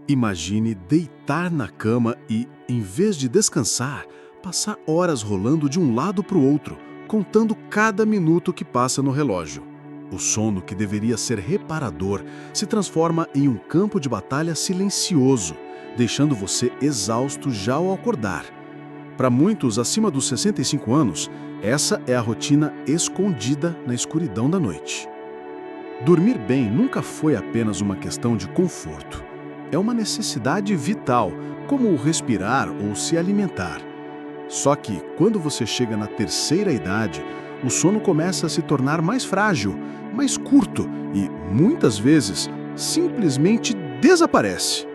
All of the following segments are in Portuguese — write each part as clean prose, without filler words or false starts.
Imagine deitar na cama e, em vez de descansar, passar horas rolando de um lado para o outro, contando cada minuto que passa no relógio. O sono, que deveria ser reparador, se transforma em um campo de batalha silencioso, deixando você exausto já ao acordar. Para muitos acima dos 65 anos, essa é a rotina escondida na escuridão da noite. Dormir bem nunca foi apenas uma questão de conforto. É uma necessidade vital, como respirar ou se alimentar. Só que, quando você chega na terceira idade, o sono começa a se tornar mais frágil, mais curto e, muitas vezes, simplesmente desaparece.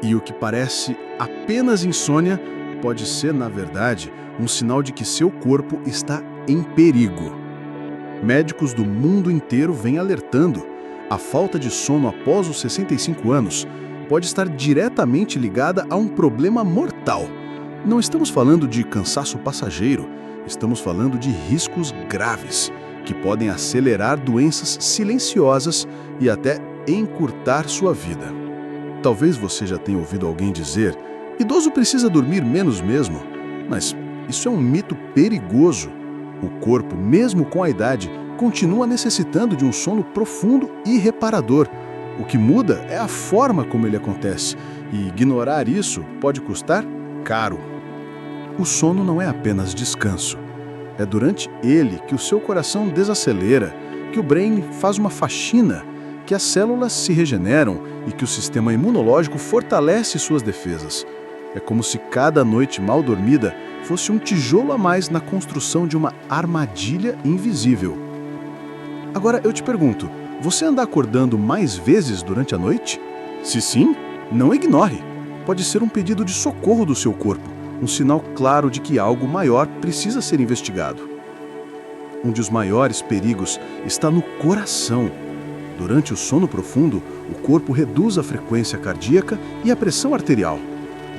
E o que parece apenas insônia pode ser, na verdade, um sinal de que seu corpo está em perigo. Médicos do mundo inteiro vêm alertando. A falta de sono após os 65 anos pode estar diretamente ligada a um problema mortal. Não estamos falando de cansaço passageiro, estamos falando de riscos graves, que podem acelerar doenças silenciosas e até encurtar sua vida. Talvez você já tenha ouvido alguém dizer: idoso precisa dormir menos mesmo, mas isso é um mito perigoso. O corpo, mesmo com a idade, continua necessitando de um sono profundo e reparador. O que muda é a forma como ele acontece, e ignorar isso pode custar caro. O sono não é apenas descanso. É durante ele que o seu coração desacelera, que o brain faz uma faxina, que as células se regeneram e que o sistema imunológico fortalece suas defesas. É como se cada noite mal dormida fosse um tijolo a mais na construção de uma armadilha invisível. Agora eu te pergunto, você anda acordando mais vezes durante a noite? Se sim, não ignore. Pode ser um pedido de socorro do seu corpo, um sinal claro de que algo maior precisa ser investigado. Um dos maiores perigos está no coração. Durante o sono profundo, o corpo reduz a frequência cardíaca e a pressão arterial,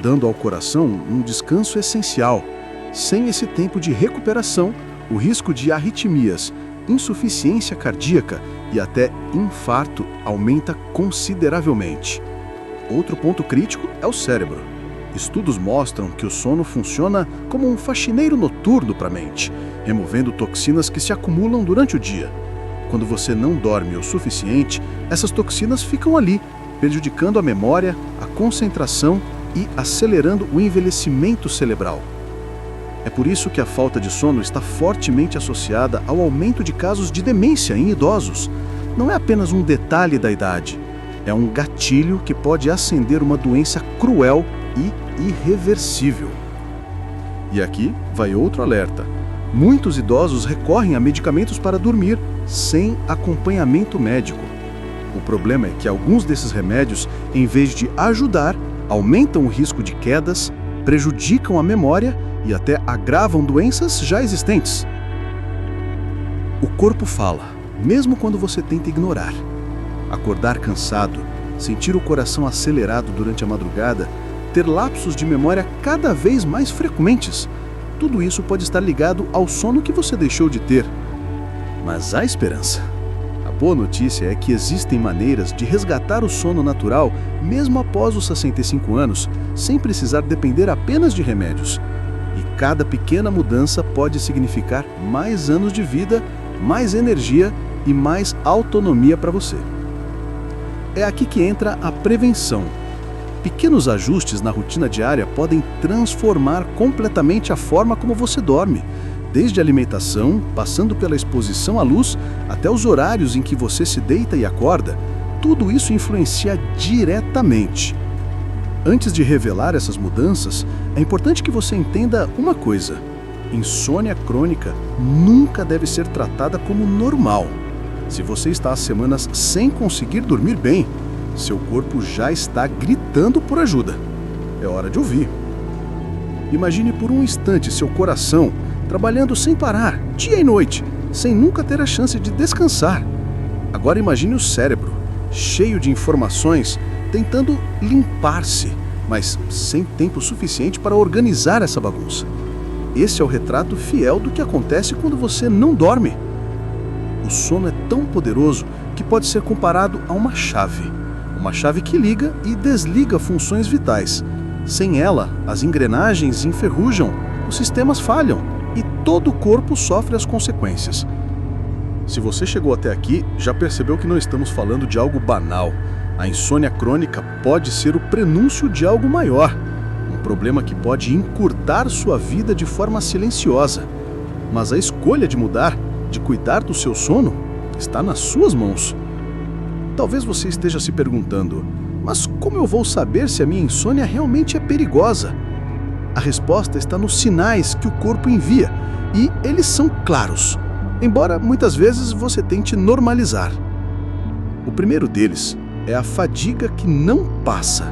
dando ao coração um descanso essencial. Sem esse tempo de recuperação, o risco de arritmias, insuficiência cardíaca e até infarto aumenta consideravelmente. Outro ponto crítico é o cérebro. Estudos mostram que o sono funciona como um faxineiro noturno para a mente, removendo toxinas que se acumulam durante o dia. Quando você não dorme o suficiente, essas toxinas ficam ali, prejudicando a memória, a concentração e acelerando o envelhecimento cerebral. É por isso que a falta de sono está fortemente associada ao aumento de casos de demência em idosos. Não é apenas um detalhe da idade, é um gatilho que pode acender uma doença cruel e irreversível. E aqui vai outro alerta. Muitos idosos recorrem a medicamentos para dormir sem acompanhamento médico. O problema é que alguns desses remédios, em vez de ajudar, aumentam o risco de quedas, prejudicam a memória e até agravam doenças já existentes. O corpo fala, mesmo quando você tenta ignorar. Acordar cansado, sentir o coração acelerado durante a madrugada, ter lapsos de memória cada vez mais frequentes. Tudo isso pode estar ligado ao sono que você deixou de ter. Mas há esperança. A boa notícia é que existem maneiras de resgatar o sono natural mesmo após os 65 anos, sem precisar depender apenas de remédios. E cada pequena mudança pode significar mais anos de vida, mais energia e mais autonomia para você. É aqui que entra a prevenção. Pequenos ajustes na rotina diária podem transformar completamente a forma como você dorme, desde a alimentação, passando pela exposição à luz, até os horários em que você se deita e acorda. Tudo isso influencia diretamente. Antes de revelar essas mudanças, é importante que você entenda uma coisa: insônia crônica nunca deve ser tratada como normal. Se você está há semanas sem conseguir dormir bem, seu corpo já está gritando por ajuda. É hora de ouvir. Imagine por um instante seu coração trabalhando sem parar, dia e noite, sem nunca ter a chance de descansar. Agora imagine o cérebro, cheio de informações, tentando limpar-se, mas sem tempo suficiente para organizar essa bagunça. Esse é o retrato fiel do que acontece quando você não dorme. O sono é tão poderoso que pode ser comparado a uma chave uma chave que liga e desliga funções vitais. Sem ela, as engrenagens enferrujam, os sistemas falham e todo o corpo sofre as consequências. Se você chegou até aqui, já percebeu que não estamos falando de algo banal. A insônia crônica pode ser o prenúncio de algo maior, um problema que pode encurtar sua vida de forma silenciosa. Mas a escolha de mudar, de cuidar do seu sono, está nas suas mãos. Talvez você esteja se perguntando, mas como eu vou saber se a minha insônia realmente é perigosa? A resposta está nos sinais que o corpo envia, e eles são claros, embora muitas vezes você tente normalizar. O primeiro deles é a fadiga que não passa.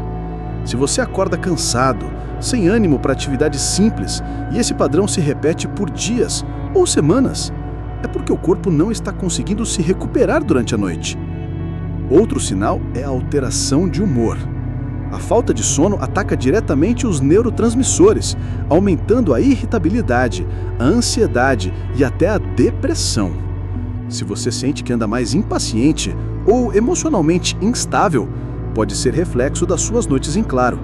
Se você acorda cansado, sem ânimo para atividades simples, e esse padrão se repete por dias ou semanas, é porque o corpo não está conseguindo se recuperar durante a noite. Outro sinal é a alteração de humor. A falta de sono ataca diretamente os neurotransmissores, aumentando a irritabilidade, a ansiedade e até a depressão. Se você sente que anda mais impaciente ou emocionalmente instável, pode ser reflexo das suas noites em claro.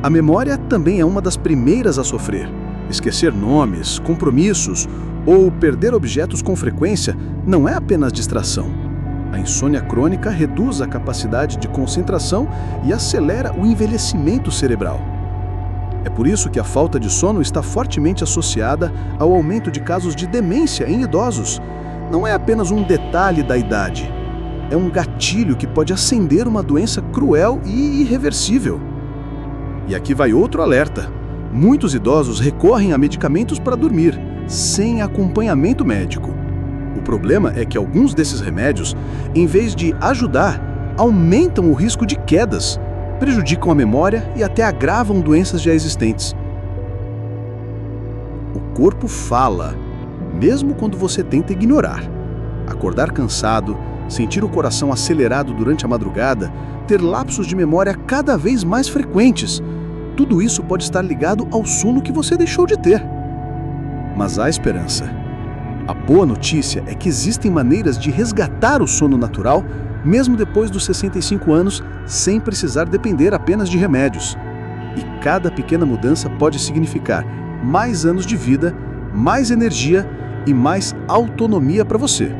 A memória também é uma das primeiras a sofrer. Esquecer nomes, compromissos ou perder objetos com frequência não é apenas distração. A insônia crônica reduz a capacidade de concentração e acelera o envelhecimento cerebral. É por isso que a falta de sono está fortemente associada ao aumento de casos de demência em idosos. Não é apenas um detalhe da idade. É um gatilho que pode acender uma doença cruel e irreversível. E aqui vai outro alerta. Muitos idosos recorrem a medicamentos para dormir, sem acompanhamento médico. O problema é que alguns desses remédios, em vez de ajudar, aumentam o risco de quedas, prejudicam a memória e até agravam doenças já existentes. O corpo fala, mesmo quando você tenta ignorar. Acordar cansado, sentir o coração acelerado durante a madrugada, ter lapsos de memória cada vez mais frequentes. Tudo isso pode estar ligado ao sono que você deixou de ter. Mas há esperança. A boa notícia é que existem maneiras de resgatar o sono natural, mesmo depois dos 65 anos, sem precisar depender apenas de remédios. E cada pequena mudança pode significar mais anos de vida, mais energia e mais autonomia para você.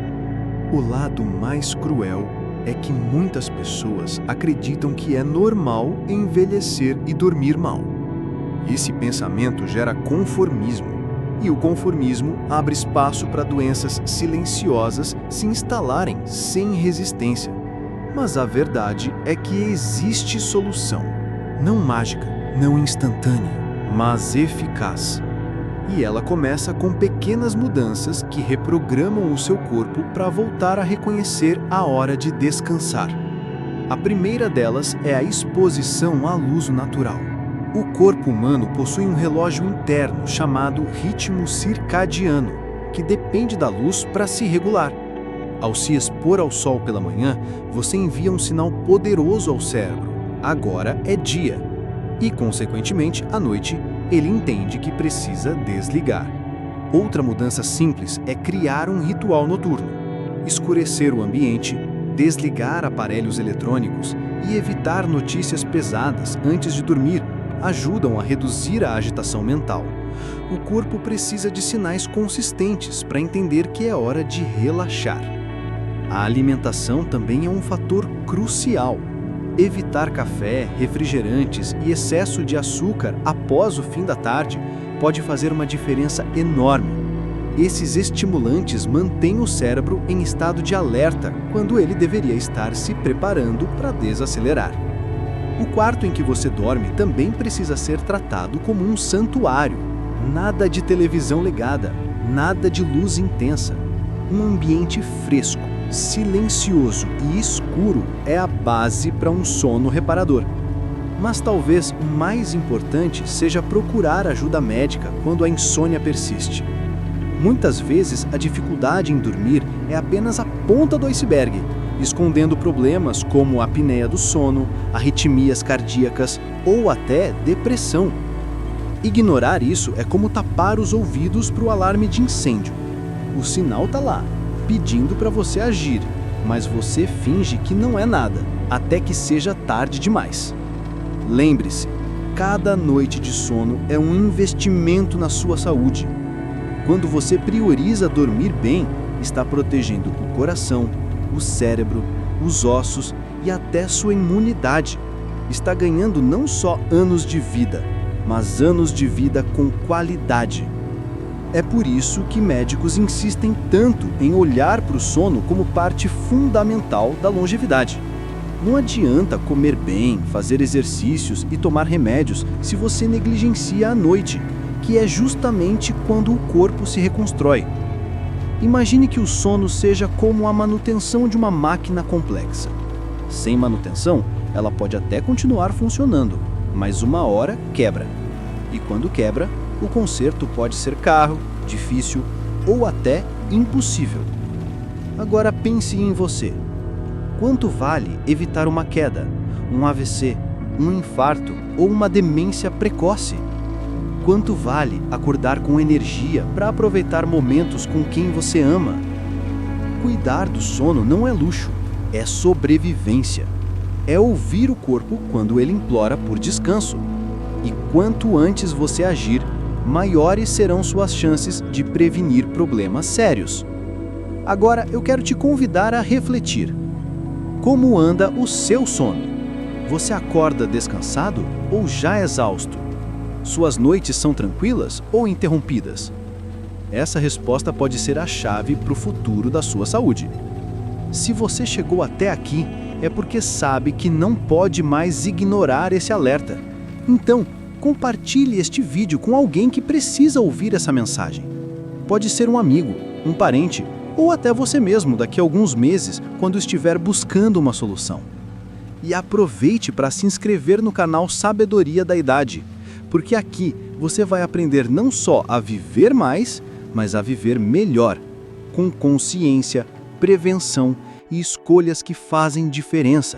O lado mais cruel é que muitas pessoas acreditam que é normal envelhecer e dormir mal. Esse pensamento gera conformismo, e o conformismo abre espaço para doenças silenciosas se instalarem sem resistência. Mas a verdade é que existe solução, não mágica, não instantânea, mas eficaz. E ela começa com pequenas mudanças que reprogramam o seu corpo para voltar a reconhecer a hora de descansar. A primeira delas é a exposição à luz natural. O corpo humano possui um relógio interno chamado ritmo circadiano, que depende da luz para se regular. Ao se expor ao sol pela manhã, você envia um sinal poderoso ao cérebro. Agora é dia. E, consequentemente, à noite, ele entende que precisa desligar. Outra mudança simples é criar um ritual noturno. Escurecer o ambiente, desligar aparelhos eletrônicos e evitar notícias pesadas antes de dormir ajudam a reduzir a agitação mental. O corpo precisa de sinais consistentes para entender que é hora de relaxar. A alimentação também é um fator crucial. Evitar café, refrigerantes e excesso de açúcar após o fim da tarde pode fazer uma diferença enorme. Esses estimulantes mantêm o cérebro em estado de alerta quando ele deveria estar se preparando para desacelerar. O quarto em que você dorme também precisa ser tratado como um santuário. Nada de televisão ligada, nada de luz intensa. Um ambiente fresco, silencioso e escuro é a base para um sono reparador. Mas talvez o mais importante seja procurar ajuda médica quando a insônia persiste. Muitas vezes a dificuldade em dormir é apenas a ponta do iceberg, escondendo problemas como a apneia do sono, arritmias cardíacas ou até depressão. Ignorar isso é como tapar os ouvidos para o alarme de incêndio. O sinal está lá, pedindo para você agir, mas você finge que não é nada, até que seja tarde demais. Lembre-se, cada noite de sono é um investimento na sua saúde. Quando você prioriza dormir bem, está protegendo o coração, o cérebro, os ossos e até sua imunidade. Está ganhando não só anos de vida, mas anos de vida com qualidade. É por isso que médicos insistem tanto em olhar para o sono como parte fundamental da longevidade. Não adianta comer bem, fazer exercícios e tomar remédios se você negligencia a noite, que é justamente quando o corpo se reconstrói. Imagine que o sono seja como a manutenção de uma máquina complexa. Sem manutenção, ela pode até continuar funcionando, mas uma hora quebra. E quando quebra, o conserto pode ser caro, difícil ou até impossível. Agora pense em você. Quanto vale evitar uma queda, um AVC, um infarto ou uma demência precoce? Quanto vale acordar com energia para aproveitar momentos com quem você ama? Cuidar do sono não é luxo, é sobrevivência. É ouvir o corpo quando ele implora por descanso. E quanto antes você agir, maiores serão suas chances de prevenir problemas sérios. Agora eu quero te convidar a refletir. Como anda o seu sono? Você acorda descansado ou já exausto? Suas noites são tranquilas ou interrompidas? Essa resposta pode ser a chave para o futuro da sua saúde. Se você chegou até aqui, é porque sabe que não pode mais ignorar esse alerta. Então, compartilhe este vídeo com alguém que precisa ouvir essa mensagem. Pode ser um amigo, um parente ou até você mesmo daqui a alguns meses, quando estiver buscando uma solução. E aproveite para se inscrever no canal Sabedoria da Idade, porque aqui você vai aprender não só a viver mais, mas a viver melhor, com consciência, prevenção e escolhas que fazem diferença.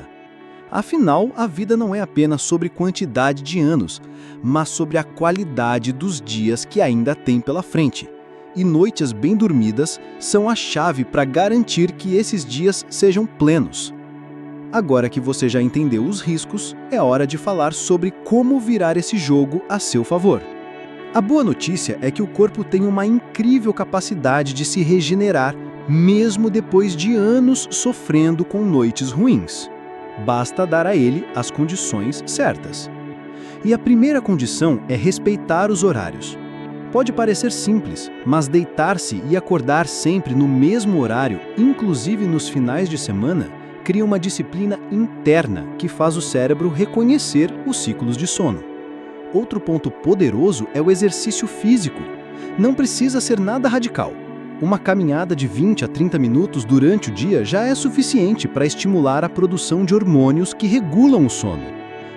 Afinal, a vida não é apenas sobre quantidade de anos, mas sobre a qualidade dos dias que ainda tem pela frente. E noites bem dormidas são a chave para garantir que esses dias sejam plenos. Agora que você já entendeu os riscos, é hora de falar sobre como virar esse jogo a seu favor. A boa notícia é que o corpo tem uma incrível capacidade de se regenerar, mesmo depois de anos sofrendo com noites ruins. Basta dar a ele as condições certas. E a primeira condição é respeitar os horários. Pode parecer simples, mas deitar-se e acordar sempre no mesmo horário, inclusive nos finais de semana, cria uma disciplina interna que faz o cérebro reconhecer os ciclos de sono. Outro ponto poderoso é o exercício físico. Não precisa ser nada radical. Uma caminhada de 20 a 30 minutos durante o dia já é suficiente para estimular a produção de hormônios que regulam o sono.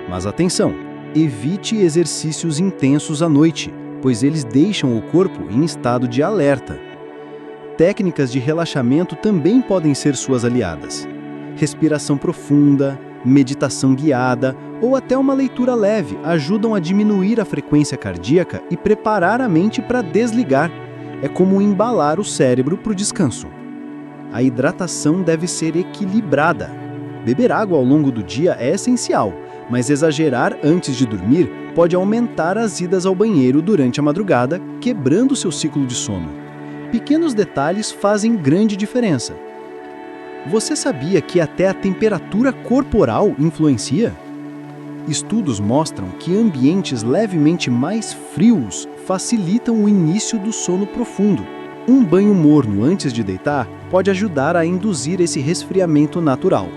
Mas atenção, evite exercícios intensos à noite, pois eles deixam o corpo em estado de alerta. Técnicas de relaxamento também podem ser suas aliadas. Respiração profunda, meditação guiada ou até uma leitura leve ajudam a diminuir a frequência cardíaca e preparar a mente para desligar. É como embalar o cérebro para o descanso. A hidratação deve ser equilibrada. Beber água ao longo do dia é essencial, mas exagerar antes de dormir pode aumentar as idas ao banheiro durante a madrugada, quebrando seu ciclo de sono. Pequenos detalhes fazem grande diferença. Você sabia que até a temperatura corporal influencia? Estudos mostram que ambientes levemente mais frios facilitam o início do sono profundo. Um banho morno antes de deitar pode ajudar a induzir esse resfriamento natural.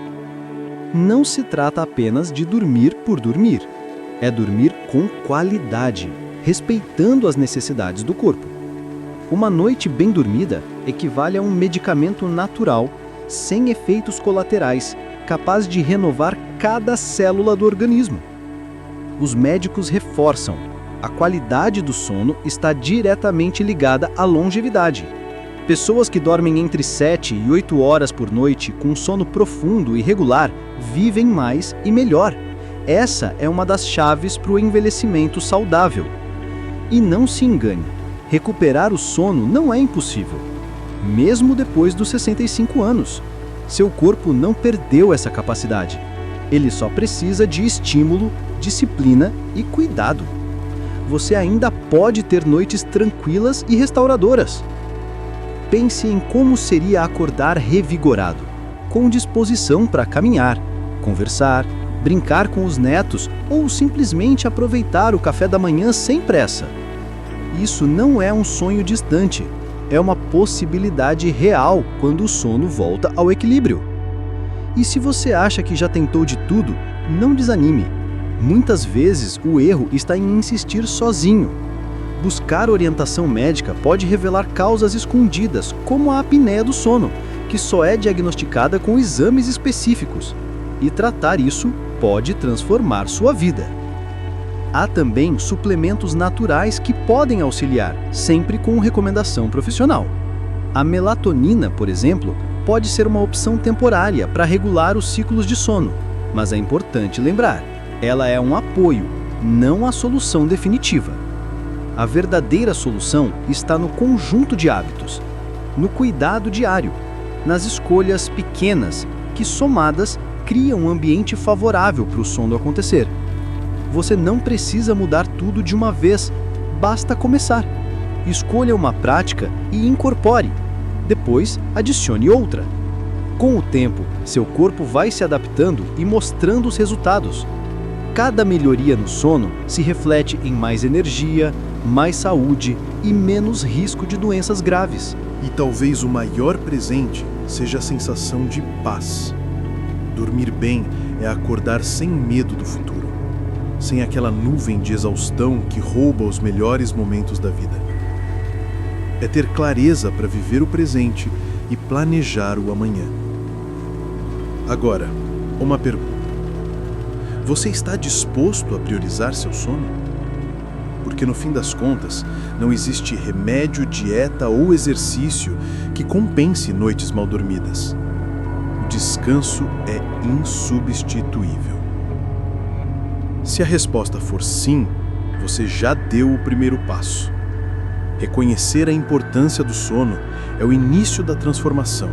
Não se trata apenas de dormir por dormir. É dormir com qualidade, respeitando as necessidades do corpo. Uma noite bem dormida equivale a um medicamento natural, sem efeitos colaterais, capaz de renovar cada célula do organismo. Os médicos reforçam: a qualidade do sono está diretamente ligada à longevidade. Pessoas que dormem entre 7 e 8 horas por noite com sono profundo e regular vivem mais e melhor. Essa é uma das chaves para o envelhecimento saudável. E não se engane, recuperar o sono não é impossível, mesmo depois dos 65 anos. Seu corpo não perdeu essa capacidade. Ele só precisa de estímulo, disciplina e cuidado. Você ainda pode ter noites tranquilas e restauradoras. Pense em como seria acordar revigorado, com disposição para caminhar, conversar, brincar com os netos ou simplesmente aproveitar o café da manhã sem pressa. Isso não é um sonho distante, é uma possibilidade real quando o sono volta ao equilíbrio. E se você acha que já tentou de tudo, não desanime. Muitas vezes o erro está em insistir sozinho. Buscar orientação médica pode revelar causas escondidas, como a apneia do sono, que só é diagnosticada com exames específicos. E tratar isso pode transformar sua vida. Há também suplementos naturais que podem auxiliar, sempre com recomendação profissional. A melatonina, por exemplo, pode ser uma opção temporária para regular os ciclos de sono, mas é importante lembrar, ela é um apoio, não a solução definitiva. A verdadeira solução está no conjunto de hábitos, no cuidado diário, nas escolhas pequenas que, somadas, criam um ambiente favorável para o sono acontecer. Você não precisa mudar tudo de uma vez, basta começar. Escolha uma prática e incorpore. Depois, adicione outra. Com o tempo, seu corpo vai se adaptando e mostrando os resultados. Cada melhoria no sono se reflete em mais energia, mais saúde e menos risco de doenças graves. E talvez o maior presente seja a sensação de paz. Dormir bem é acordar sem medo do futuro, sem aquela nuvem de exaustão que rouba os melhores momentos da vida. É ter clareza para viver o presente e planejar o amanhã. Agora, uma pergunta. Você está disposto a priorizar seu sono? Porque no fim das contas, não existe remédio, dieta ou exercício que compense noites mal dormidas. O descanso é insubstituível. Se a resposta for sim, você já deu o primeiro passo. Reconhecer a importância do sono é o início da transformação.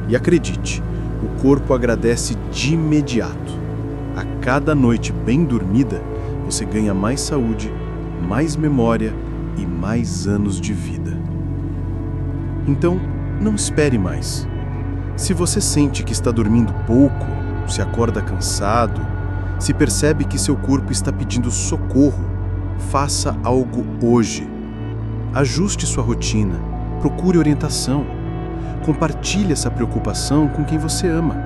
E acredite, o corpo agradece de imediato. A cada noite bem dormida, você ganha mais saúde, mais memória e mais anos de vida. Então, não espere mais. Se você sente que está dormindo pouco, se acorda cansado, se percebe que seu corpo está pedindo socorro, faça algo hoje. Ajuste sua rotina, procure orientação. Compartilhe essa preocupação com quem você ama.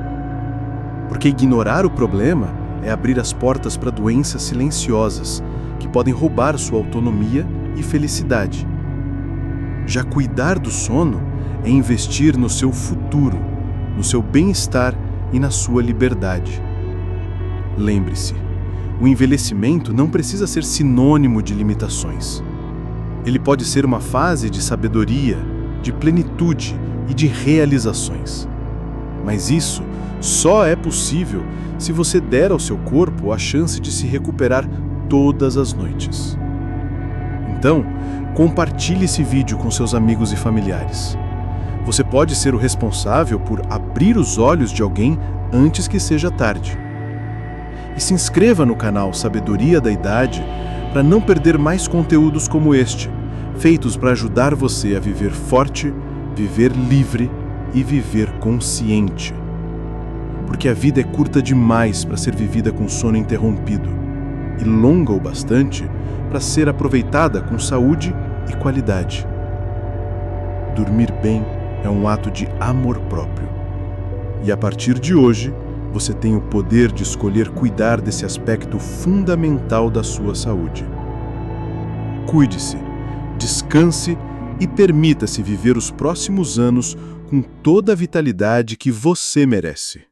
Porque ignorar o problema é abrir as portas para doenças silenciosas que podem roubar sua autonomia e felicidade. Já cuidar do sono é investir no seu futuro, no seu bem-estar e na sua liberdade. Lembre-se, o envelhecimento não precisa ser sinônimo de limitações. Ele pode ser uma fase de sabedoria, de plenitude e de realizações. Mas isso só é possível se você der ao seu corpo a chance de se recuperar todas as noites. Então, compartilhe esse vídeo com seus amigos e familiares. Você pode ser o responsável por abrir os olhos de alguém antes que seja tarde. E se inscreva no canal Sabedoria da Idade para não perder mais conteúdos como este, feitos para ajudar você a viver forte, viver livre e viver consciente. Porque a vida é curta demais para ser vivida com sono interrompido e longa o bastante para ser aproveitada com saúde e qualidade. Dormir bem é um ato de amor próprio. E a partir de hoje, você tem o poder de escolher cuidar desse aspecto fundamental da sua saúde. Cuide-se, descanse e permita-se viver os próximos anos com toda a vitalidade que você merece.